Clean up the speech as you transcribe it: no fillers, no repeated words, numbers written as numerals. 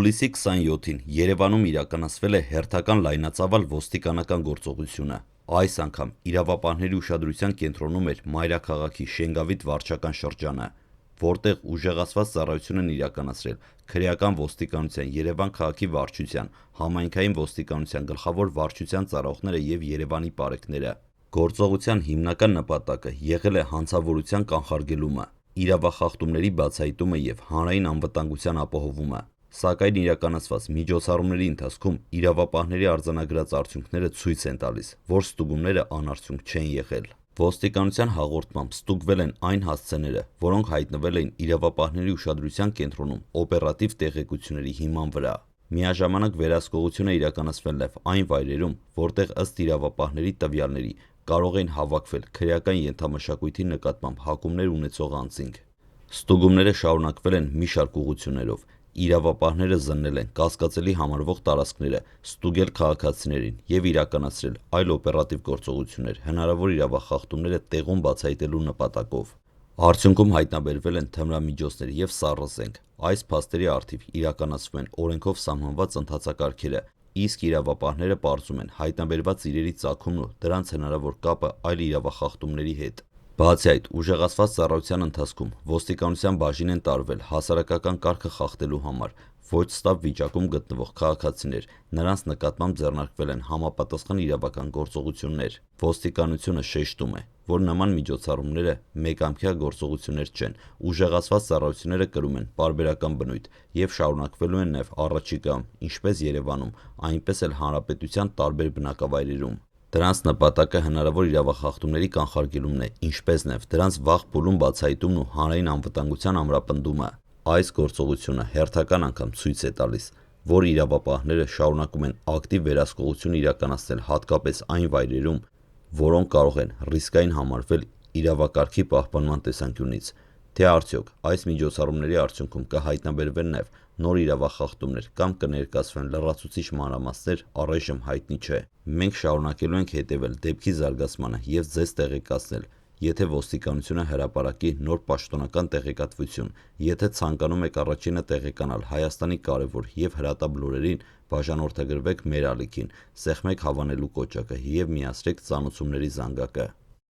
Հուլիսի 27-ին Երևանում իրականացվել է հերթական լայնածավալ ոստիկանական գործողությունը։ Այս անգամ իրավապահների ուշադրության կենտրոնում էր մայրաքաղաքի Շենգավիթ վարչական շրջանը, որտեղ ուժեղացված ծառայություն են իրականացրել քրեական ոստիկանության Երևան քաղաքի վարչության, համայնքային ոստիկանության գլխավոր վարչության ծառայողները եւ Երևանի պարեկները։ Գործողության հիմնական նպատակը եղել է հանցավորության կանխարգելումը, իրավախախտումների բացահայտումը եւ հանրային անվտանգության ապահովումը։ Սակայն իրականացված միջոցառումների ընթացքում իրավապահների արձանագրած արդյունքները ցույց են տալիս, որ ստուգումները անարդյունք չեն եղել։ Ոստիկանության հաղորդմամբ ստուգվել են այն հասցեները, որոնք հայտնվել էին իրավապահների ուշադրության կենտրոնում օպերատիվ տեղեկությունների հիման վրա։ Միաժամանակ վերահսկողություն է իրականացվել նաև այն վայրերում, որտեղ ըստ իրավապահների տվյալների կարող էին հավաքվել քրեական ենթամշակույթի նկատմամբ հակումներ ունեցող անձինք։ Ստուգումները շարունակվել են մի շարք ուղղություններով։ Իրավապահները զննել են կասկածելի համարվող տարածքները, ստուգել քաղաքացիներին եւ իրականացրել այլ օպերատիվ գործողություններ հնարավոր իրավախախտումները տեղում բացահայտելու նպատակով։ Արդյունքում հայտնաբերվել են թմրամիջոցներ եւ սառը զենք։ Այս փաստերի առթիվ իրականացվում են օրենքով սահմանված ընթացակարգերը, իսկ իրավապահները պարզում են հայտնաբերված իրերի ծագումն ու դրանց հնարավոր կապը այլ իրավախախտումների հետ։ Բացի այդ, ուժեղացված ծառայության ընթացքում ոստիկանության բաժին են տարվել հասարակական կարգը խախտելու համար ոչ ստապ վիճակում գտնվող քաղաքացիներ, նրանց նկատմամբ ձեռնարկվել են համապատասխան իրավական գործողություններ։ Ոստիկանությունը շեշտում է, որ նման միջոցառումները մեկամքյա գործողություններ չեն, ուժեղացված ծառայությունները կրում են պարբերական բնույթ եւ շարունակվելու են նաեւ առաջիկայում, ինչպես Երևանում, այնպես էլ հանրապետության տարբեր բնակավայրերում։ Դրանց նպատակը հնարավոր իրավախախտումների կանխարգելումն է, ինչպես նաև դրանց վաղ փուլում բացահայտումն ու հանրային անվտանգության ամրապնդումը։ Այս գործողությունը հերթական անգամ ցույց է տալիս, որ իրավապահները շարունակում են ակտիվ վերահսկողություն իրականացնել հատկապես այն վայրերում, որոնք կարող են ռիսկային համարվել իրավակարգի պահպանման տեսանկյունից։ Թե արդյոք այս միջոցառումների արդյունքում կհայտնաբերվեն նաև նոր իրավախախտումներ կամ կներկայացվեն լրացուցիչ մանրամասներ, առայժմ հայտնի չէ։ Մենք շարունակելու ենք հետևել դեպքի զարգացմանը եւ ձեզ տեղեկացնել, եթե ոստիկանությունը հրապարակի նոր պաշտոնական տեղեկատվություն, եթե ցանկանում եք առաջինը տեղեկանալ Հայաստանի կարևոր եւ հրատապ լուրերին, բաժանորդագրվեք մեր ալիքին, սեղմեք հավանելու կոճակը եւ միացրեք ծանուցումների զանգակը։